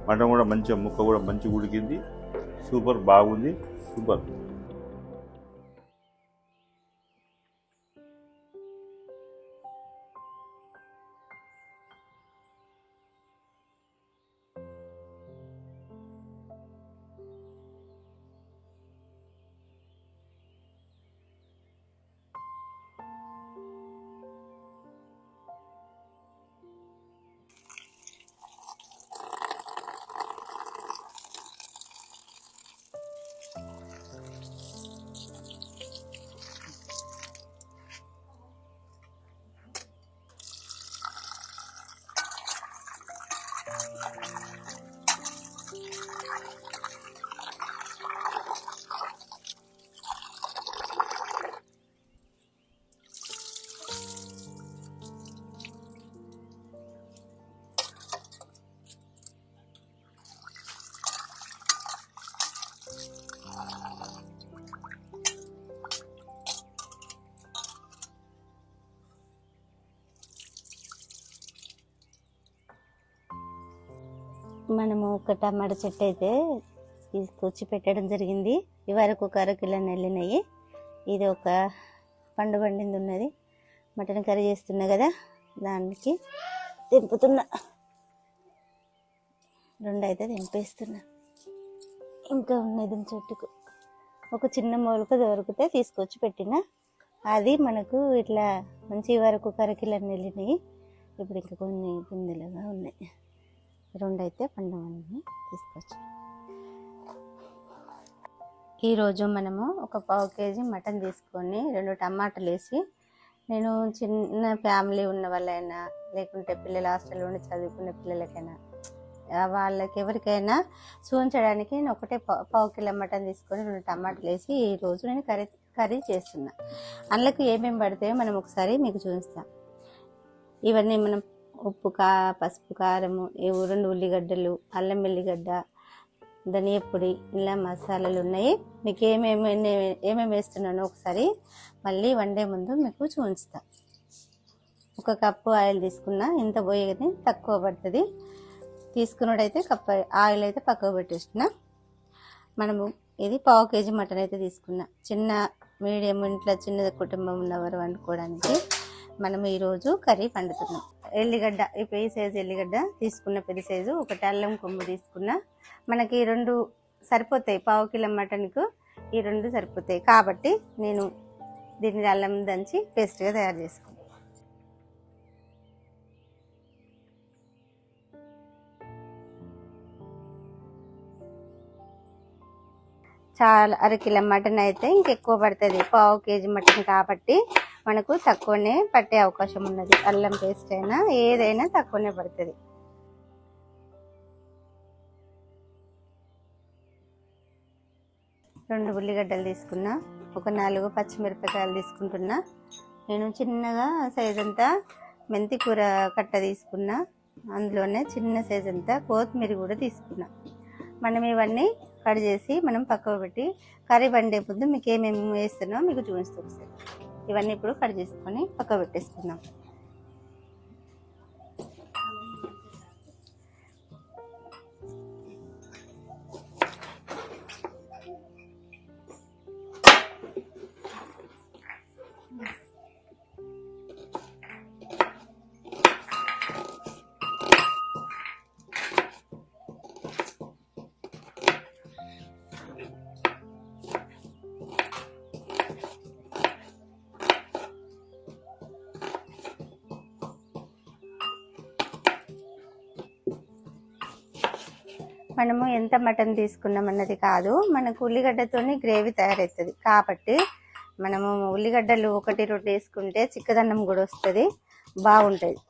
Mutton కూడా మంచిగా ముక్క కూడా మంచిగా ఉడికింది. సూపర్ బాగుంది, సూపర్. మనము ఒక టమాటా చెట్టు అయితే తీసుకొచ్చి పెట్టడం జరిగింది. ఇవరకు ఒక అరకిలోని వెళ్ళినాయి. ఇది ఒక పండు పండింది ఉన్నది. మటన్ కర్రీ చేస్తున్నా కదా, దానికి తెంపుతున్నా. 2 అయితే తెంపేస్తున్నా. ఇంకా ఉన్నది చెట్టుకు ఒక చిన్న మొలక దొరికితే తీసుకొచ్చి పెట్టిన. అది మనకు ఇట్లా మంచి వరకు ఒక అరకిలోని వెళ్ళినాయి. ఇప్పుడు ఇంకా కొన్ని పిందెలుగా ఉన్నాయి. 2 అయితే పండుగని తీసుకొచ్చి. ఈరోజు మనము ఒక 1/2 కేజీ మటన్ తీసుకొని 2 టమాటాలు వేసి, నేను చిన్న ఫ్యామిలీ ఉన్న వాళ్ళైనా లేకుంటే పిల్లలు హాస్టల్లో ఉండి చదువుకునే పిల్లలకైనా వాళ్ళకి ఎవరికైనా చూపించడానికి నేను ఒకటే 1/2 కిలో మటన్ తీసుకొని 2 టమాటాలు వేసి ఈరోజు నేను కర్రీ చేస్తున్నా. అందులోకి ఏమేమి పడతాయో మనం ఒకసారి మీకు చూపిస్తాం. ఇవన్నీ మనం ఉప్పు, పసుపు, కారము, 2 ఉల్లిగడ్డలు, అల్లం వెల్లిగడ్డ, ధనియా పొడి, ఇలా మసాలాలు ఉన్నాయి. మీకు ఏమేమి వేస్తున్నానో ఒకసారి మళ్ళీ వండే ముందు మీకు చూపిస్తా. 1 కప్పు ఆయిల్ తీసుకున్నా. ఇంత పోయేది తక్కువ పడుతుంది. తీసుకున్నట్టయితే కప్పు ఆయిల్ అయితే పక్కకు పెట్టేస్తున్నా. మనము ఇది 1/2 కేజీ మటన్ అయితే తీసుకున్నా. చిన్న మీడియం ఇంట్లో చిన్న కుటుంబం ఉన్నవారు వండుకోవడానికి మనం ఈరోజు కర్రీ వండుతున్నాం. ఎల్లిగడ్డ, ఇప్పుడు ఈ సైజు ఎల్లిగడ్డ తీసుకున్న, పెద్ద సైజు. 1 అల్లం కొమ్ము తీసుకున్నా. మనకి 2 సరిపోతాయి. 1/2 కిలో మటన్కు ఈ 2 సరిపోతాయి. కాబట్టి నేను దీన్ని అల్లం దంచి పేస్ట్గా తయారు చేసుకున్నాను. చాలా అరకిలో మటన్ అయితే ఇంకెక్కువ పడుతుంది. 1/2 కేజీ మటన్ కాబట్టి మనకు తక్కువనే పట్టే అవకాశం ఉన్నది. అల్లం పేస్ట్ అయినా ఏదైనా తక్కువనే పడుతుంది. రెండు ఉల్లిగడ్డలు తీసుకున్నా. ఒక 4 పచ్చిమిరపకాయలు తీసుకుంటున్నా. నేను చిన్నగా సైజ్ అంతా మెంతి కూర కట్ట తీసుకున్నా. అందులోనే చిన్న సైజ్ అంతా కొత్తిమీర కూడా తీసుకున్నా. మనం ఇవన్నీ కట్ చేసి మనం పక్కకు పెట్టి కర్రీ వండే ముందు మీకు ఏమేమి వేస్తున్నామో మీకు చూపిస్తాం ఒకసారి. ఇవన్నీ ఇప్పుడు కట్ చేసుకొని పక్కకు పెట్టేసుకుందాం. మనము ఎంత మటన్ తీసుకున్నాం అన్నది కాదు, మనకు ఉల్లిగడ్డతోని గ్రేవీ తయారవుతుంది. కాబట్టి మనము ఉల్లిగడ్డలు 1-2 వేసుకుంటే చిక్కదన్నం కూడా వస్తుంది, బాగుంటుంది.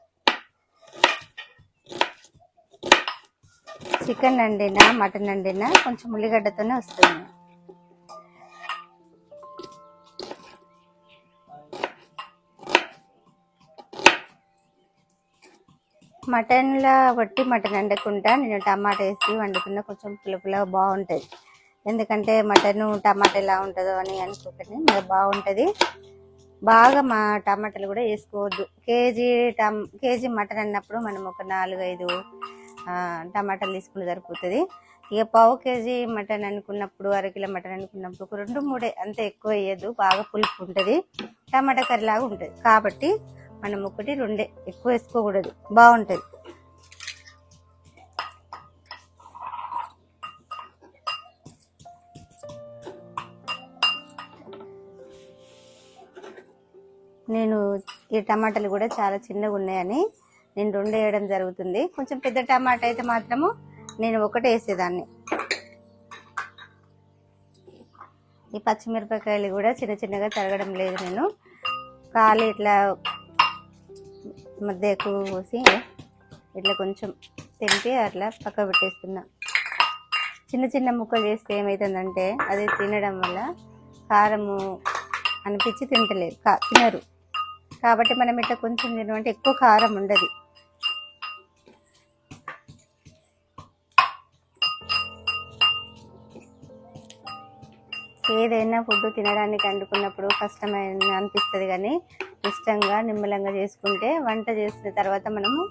చికెన్ వండినా మటన్ వండినా కొంచెం ఉల్లిగడ్డతోనే వస్తుంది. మటన్లో వట్టి మటన్ వండకుండా నేను టమాటా వేసి వండుకున్న కొంచెం పుల్లగా బాగుంటుంది. ఎందుకంటే మటన్ టమాటా ఎలా ఉంటుందో అని అనుకోకండి, మరి బాగుంటుంది. బాగా మా టమాటాలు కూడా వేసుకోవద్దు. కేజీ మటన్ అన్నప్పుడు మనం ఒక 4-5 టమాటాలు తీసుకుంటే సరిపోతుంది. ఇక పావు కేజీ మటన్ అనుకున్నప్పుడు, అరకిలో మటన్ అనుకున్నప్పుడు ఒక 2-3 అంతే, ఎక్కువ వేయద్దు, బాగా పులుపు ఉంటుంది, టమాటా కర్రీ లాగా ఉంటుంది. కాబట్టి మనం 1-2 ఎక్కువ వేసుకోకూడదు, బాగుంటుంది. నేను ఈ టమాటాలు కూడా చాలా చిన్నగా ఉన్నాయని నేను 2 వేయడం జరుగుతుంది. కొంచెం పెద్ద టమాటా అయితే మాత్రము నేను 1 వేసేదాన్ని. ఈ పచ్చిమిరపకాయలు కూడా చిన్న చిన్నగా తరగడం లేదు, నేను ఖాళీ ఇట్లా మధ్యకు పోసి ఇట్లా కొంచెం తింపి అట్లా పక్క పెట్టేస్తున్నా. చిన్న చిన్న ముక్కలు చేస్తే ఏమవుతుందంటే అది తినడం వల్ల కారము అనిపించి తినరు. కాబట్టి మనం ఇట్లా కొంచెం తినమంటే ఎక్కువ కారం ఉండదు. ఏదైనా ఫుడ్ తినడానికి అనుకున్నప్పుడు కష్టమైన అనిపిస్తుంది, కానీ ఇష్టంగా నిమ్మలంగా చేసుకుంటే వంట చేసిన తర్వాత మనము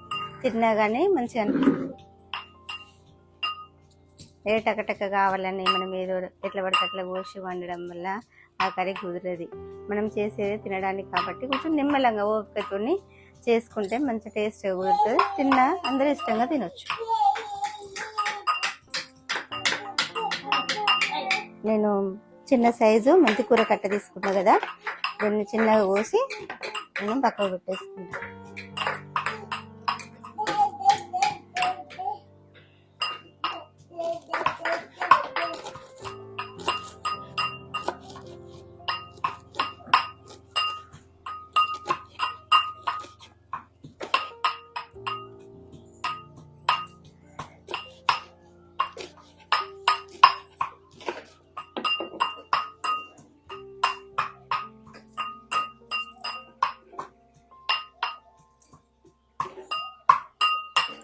తిన్నా కానీ మంచిగా అనిపిస్తుంది. టకటక కావాలని మనం ఏదో ఎట్లా పడితే అట్లా పోసి వండడం వల్ల ఆ కర్రీ కుదరది. మనం చేసేది తినడానికి కాబట్టి కొంచెం నిమ్మలంగా ఓపికతో చేసుకుంటే మంచి టేస్ట్గా కుదురుతుంది, తిన్నా అందరూ ఇష్టంగా తినొచ్చు. నేను చిన్న సైజు మెంతి కూర కట్ట తీసుకున్నా కదా, దాన్ని చిన్నగా కోసి నేను పక్కకు పెట్టేసుకుంటాను.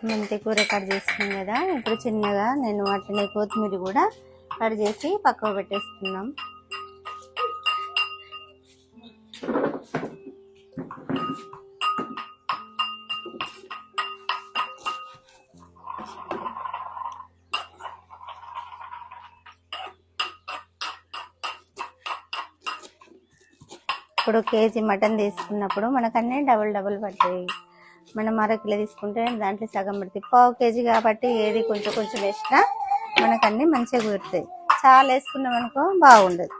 మెంతి కూర కట్ చేస్తున్నాం కదా, ఇప్పుడు చిన్నగా నేను అట్లనే కొత్తిమీర కూడా కట్ చేసి పక్కకు పెట్టేస్తున్నాం. ఇప్పుడు కేజీ మటన్ తీసుకున్నప్పుడు మనకు అన్నీ డబుల్ పడతాయి. మనం 1/2 కిలో తీసుకుంటే దాంట్లో సగం పడుతుంది. పావు కేజీ కాబట్టి ఏది కొంచెం కొంచెం వేసినా మనకు అన్నీ మంచిగా కుదురుతాయి. చాలా వేసుకున్నాం అనుకో బాగుండదు.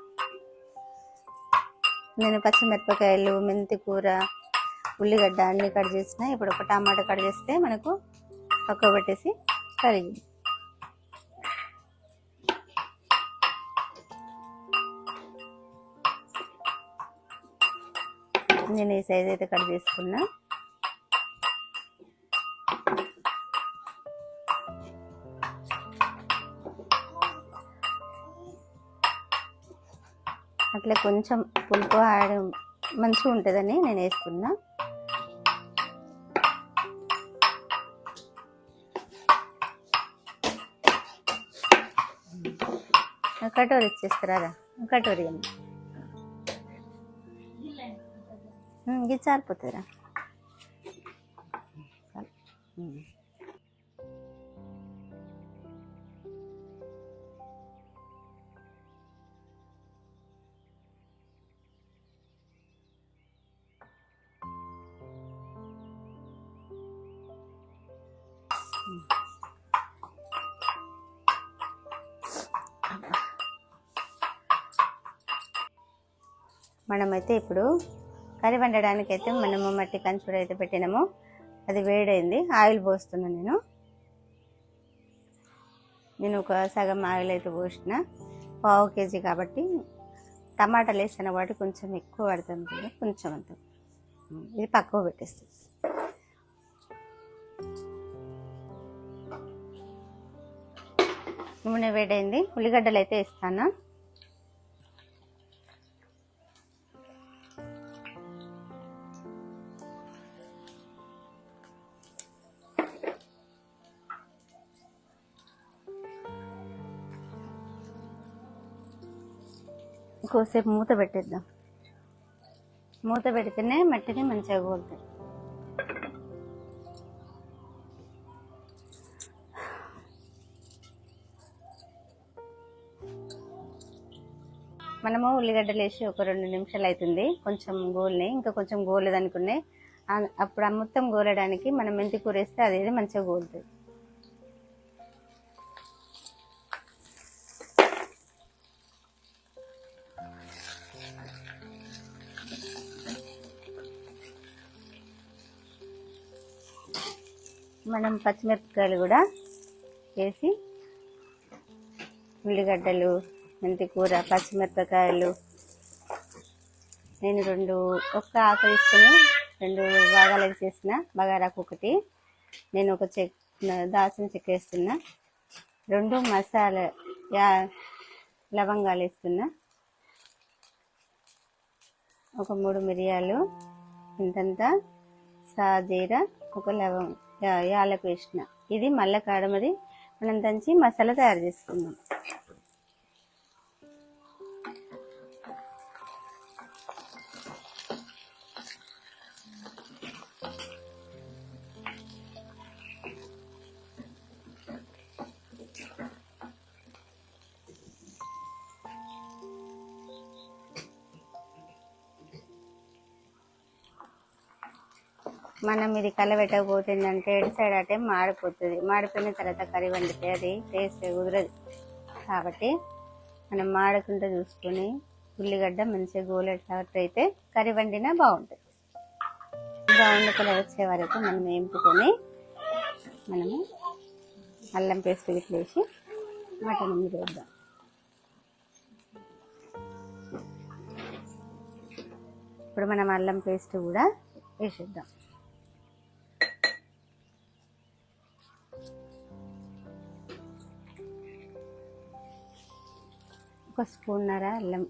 నేను పచ్చిమిరపకాయలు, మెంతి కూర, ఉల్లిగడ్డ అన్నీ కట్ చేసిన. ఇప్పుడు ఒక టమాటా కట్ చేస్తే మనకు పక్కకు పెట్టేసి కరిగింది. నేను ఈ సైజ్ అయితే కట్ చేసుకున్నా. అట్లా కొంచెం పులుపు మంచిగా ఉంటుందని నేను వేస్తున్నా. కటోరీ ఇచ్చేస్తారా? కటోరీ అమ్మ ఇది చారిపోతుందిరా. మనమైతే ఇప్పుడు కర్రీ వండడానికి అయితే మనము మట్టి కంచుడు అయితే పెట్టినాము. అది వేడైంది, ఆయిల్ పోస్తున్నాను. నేను ఒక సగం ఆయిల్ అయితే పోసిన. పావు కేజీ కాబట్టి టమాటాలు వేస్తాను కాబట్టి కొంచెం ఎక్కువ పడుతుంది కదా, కొంచెం అంత. ఇది పక్కకు పెట్టేస్తుంది. నూనె వేడైంది, ఉల్లిగడ్డలు అయితే వేస్తాను. ఇంకోసేపు మూత పెట్టేద్దాం. మూత పెడితేనే మట్టిని మంచిగా కోలుతాయి. మనము ఉల్లిగడ్డలు వేసి ఒక 2 నిమిషాలు అవుతుంది. కొంచెం గోల్ని, ఇంకా కొంచెం గోలేదనుకునే అప్పుడు ఆ మొత్తం గోలడానికి మనం మెంతి కూర వేస్తే అది మంచిగా గోలుతుంది. మనం పచ్చిమిరపకాయలు కూడా వేసి ఉల్లిగడ్డలు, మెంతి కూర, పచ్చిమిరపకాయలు నేను ఒక్క ఆకు తీసుకుని 2 భాగాలకు చేసిన. బగారాకు ఒకటి, నేను ఒక దాల్చిన చెక్క వేస్తున్నా, 2 మసాలా లవంగాలు వేస్తున్నా, ఒక 3 మిరియాలు, ఇంతంతా సాజీర, ఒక యాలకు వేసిన. ఇది మల్ల కాడమది మనం దంచి మసాలా తయారు చేసుకుందాం. మనం ఇది కలబెట్టకపోతే ఏంటంటే ఎటు సైడ్ అటే మాడిపోతుంది. మాడిపోయిన తర్వాత కర్రీ వండితే అది టేస్ట్ కుదరదు. కాబట్టి మనం మాడకుండా చూసుకొని ఉల్లిగడ్డ మంచిగా గోలేటట్టు కర్రీ వండినా బాగుంటుంది. బ్రౌన్ కలర్ వచ్చే వరకు మనం వేపుకొని మనము అల్లం పేస్ట్ ఇట్లా వేసి మటన్ మీద వేద్దాం. ఇప్పుడు మనం అల్లం పేస్ట్ కూడా వేసేద్దాం. ఒక స్పూన్నర అల్లం,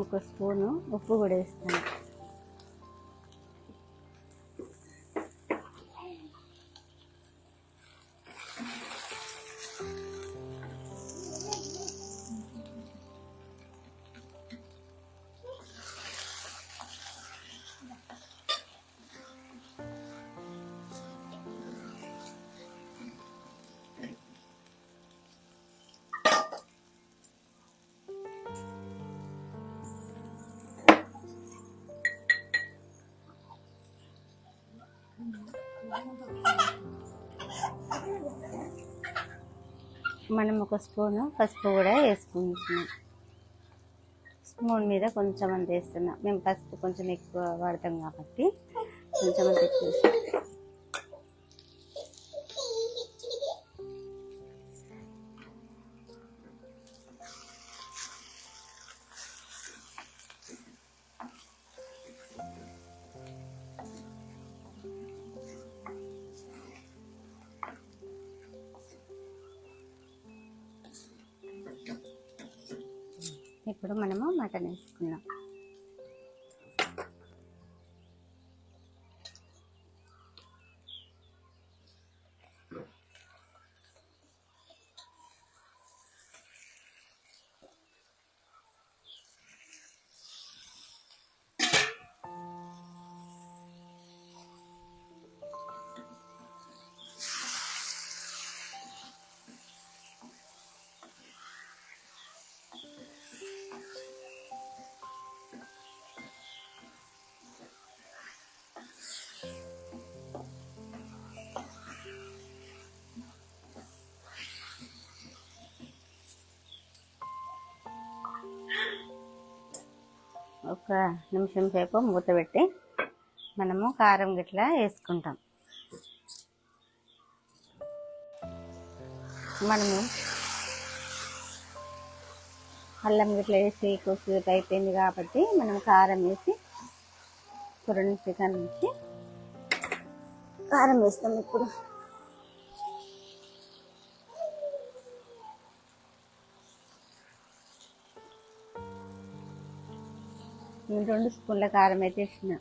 ఒక స్పూను ఉప్పు కూడా వేస్తాను. మనం ఒక స్పూను పసుపు కూడా వేసుకుంటున్నాం. స్పూన్ మీద కొంచెం అంత వేస్తున్నాం. మేము పసుపు కొంచెం ఎక్కువ వాడతాం కాబట్టి కొంచెం అంత ఎక్కువ వేస్తాం. ఇప్పుడు మనము మటన్ వేసుకుందాం. ఒక నిమిషం సేపు మూత పెట్టి మనము కారం గిట్లా వేసుకుంటాం. మనము అల్లం గిట్లా వేసి కొద్దిసేపు అయిపోయింది కాబట్టి మనం కారం వేసి 2 చికెన్ వేసి కారం వేస్తాం. ఇప్పుడు నేను 2 స్పూన్ల కారం అయితే వేసిన.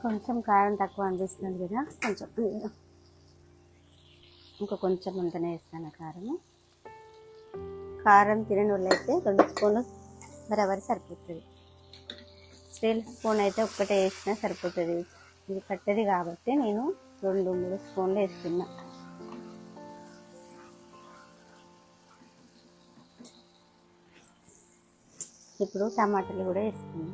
కొంచెం కారం తక్కువ అనిపిస్తుంది కదా, కొంచెం ఇంకా కొంచెం అంతనే వేస్తాను కారము. కారం తినని వాళ్ళు అయితే 2 స్పూన్లు బరాబరి సరిపోతుంది. స్టీల్ స్పూన్ అయితే ఒక్కటే వేసినా సరిపోతుంది. ఇది కట్టేది కాబట్టి నేను 2-3 స్పూన్లు వేస్తున్నా. ఇప్పుడు టమాటాలు కూడా వేసుకున్నాం.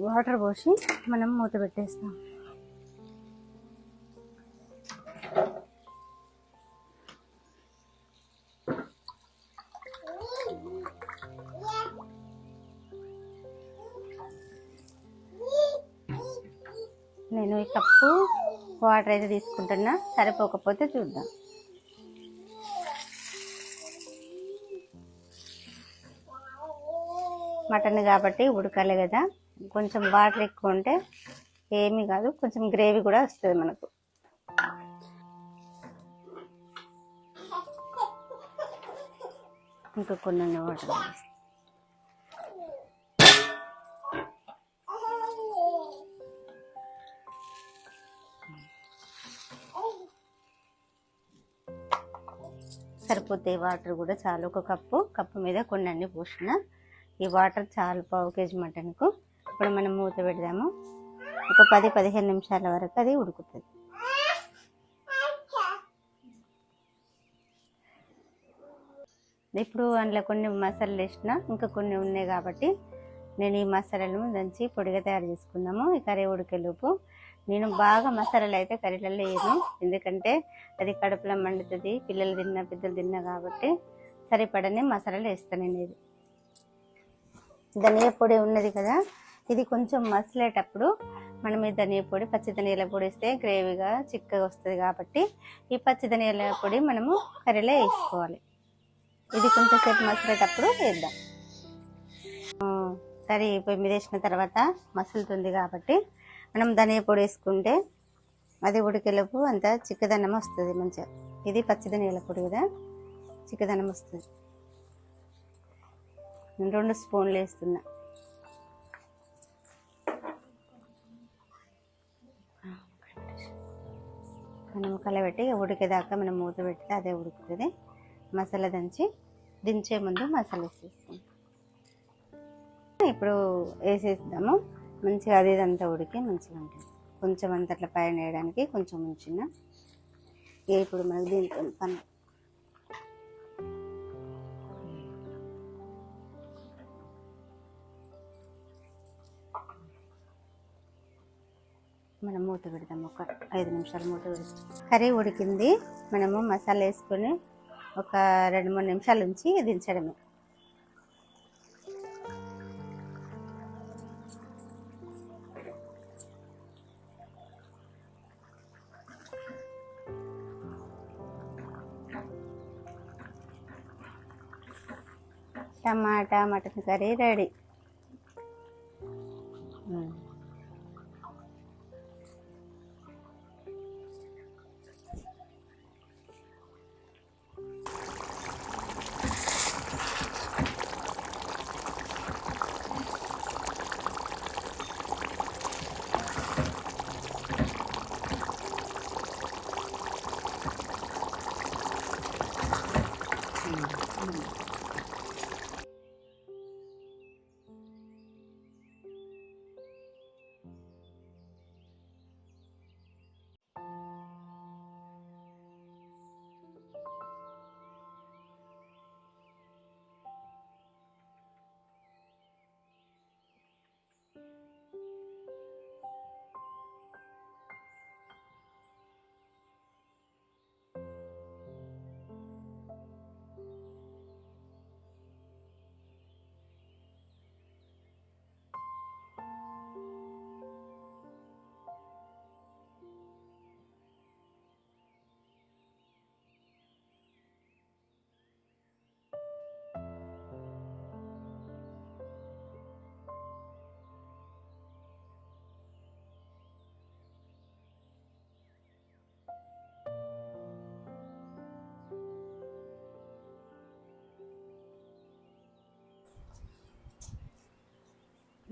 వాటర్ పోసి మనం మూత పెట్టేస్తాం. నేను ఈ కప్పు వాటర్ అయితే తీసుకుంటున్నా, సరిపోకపోతే చూద్దాం. మటన్ కాబట్టి ఉడకాలి కదా, కొంచెం వాటర్ ఎక్కువ ఉంటే ఏమీ కాదు, కొంచెం గ్రేవీ కూడా వస్తుంది మనకు. ఇంకా కొన్ని వాటర్ సరిపోతాయి. వాటర్ కూడా చాలు, ఒక కప్పు మీద కొన్ని అన్ని పోసిన. ఈ వాటర్ చాలు పావు కేజీ మటన్కు. ఇప్పుడు మనం మూత పెడదాము. ఒక 10-15 నిమిషాల వరకు అది ఉడుకుతుంది. ఇప్పుడు అందులో కొన్ని మసాలాలు వేసిన, ఇంకా కొన్ని ఉన్నాయి కాబట్టి నేను ఈ మసాలాలను దంచి పొడిగా తయారు చేసుకుందాము. ఈ కర్రీ ఉడికేలోపు నేను బాగా మసాలాలు అయితే కర్రీలలో వేయను, ఎందుకంటే అది కడుపులో మండుతుంది, పిల్లలు తిన్నా పెద్దలు తిన్నా కాబట్టి సరిపడనే మసాలాలు వేస్తాను నేను. ధనియా పొడి ఉన్నది కదా, ఇది కొంచెం మసలేటప్పుడు మనం ఈ ధనియా పొడి, పచ్చి ధనియాల పొడి వేస్తే గ్రేవీగా చిక్కగా వస్తుంది కాబట్టి ఈ పచ్చి ధనియాల పొడి మనము కర్రీలో వేసుకోవాలి. ఇది కొంచెం సేపు మసలేటప్పుడు వేద్దాం. కర్రీ పొయ్యి మీద వేసిన తర్వాత మసులుతుంది కాబట్టి మనం ధనియా పొడి వేసుకుంటే అది ఉడికేలోపు అంత చిక్కదనం వస్తుంది మంచిగా. ఇది పచ్చి ధనియాల పొడి కదా, చిక్కదనం వస్తుంది. 2 స్పూన్లు వేస్తున్నా. మనం కలబెట్టి ఉడికేదాకా మనం మూత పెడితే అదే ఉడుకుతుంది. మసాలా దంచి దించే ముందు మసాలా వేసేస్తాం. ఇప్పుడు వేసేద్దాము. మంచిగా అది ఇదంతా ఉడికి మంచిగా ఉంటుంది. కొంచెం అంతట్ల పైన వేయడానికి కొంచెం ఉంచిన. ఇప్పుడు మనకు దీంతో పని. మనం మూత పెడదాం. ఒక 5 నిమిషాలు మూత పెడతాం. కర్రీ ఉడికింది. మనము మసాలా వేసుకొని ఒక 2-3 నిమిషాలు ఉంచి దించడమే. టమాటా మటన్ కర్రీ రెడీ.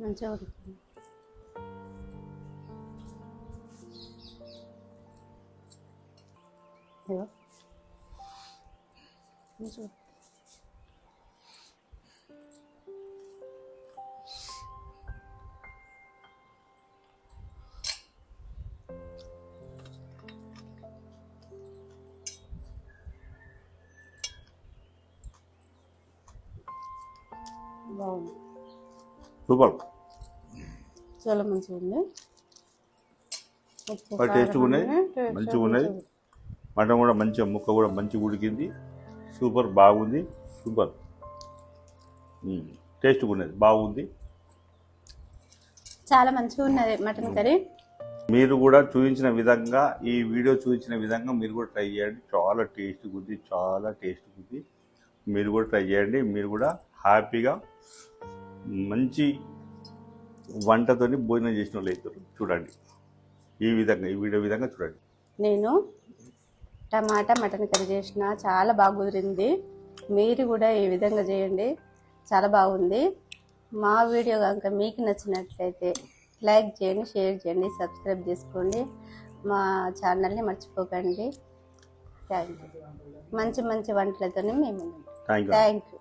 మంచిగా ఉడుకుతుంది. ఇదిగో. మంచిగా బాగుంది. సూపర్. చాలా మంచిగా ఉంది. ఉప్పు బాగా టేస్ట్గా ఉన్నాయి, కారం మంచిగా ఉన్నాయి. మటన్ కూడా మంచిగా, ముక్క కూడా మంచిగా ఉడికింది. సూపర్, బాగుంది. సూపర్ టేస్ట్గా ఉన్నది, బాగుంది. చాలా మంచిగా ఉన్నది మటన్ కర్రీ. మీరు కూడా చూపించిన విధంగా, ఈ వీడియో చూపించిన విధంగా మీరు కూడా ట్రై చేయండి. చాలా టేస్ట్గా ఉంది, చాలా టేస్ట్గా ఉంది. మీరు కూడా ట్రై చేయండి. మీరు కూడా హ్యాపీగా మంచి వంటతోని భోజనం చేసిన వాళ్ళు అవుతారు. చూడండి ఈ విధంగా, ఈ వీడియో విధంగా చూడండి. నేను టమాటా మటన్ కర్రీ చేసిన, చాలా బాగా కుదిరింది. మీరు కూడా ఈ విధంగా చేయండి, చాలా బాగుంది. మా వీడియో కనుక మీకు నచ్చినట్లయితే లైక్ చేయండి, షేర్ చేయండి, సబ్స్క్రైబ్ చేసుకోండి. మా ఛానల్ని మర్చిపోకండి. Thank you. మంచి మంచి వంటలతోనే మేము థ్యాంక్ యూ. Thank you.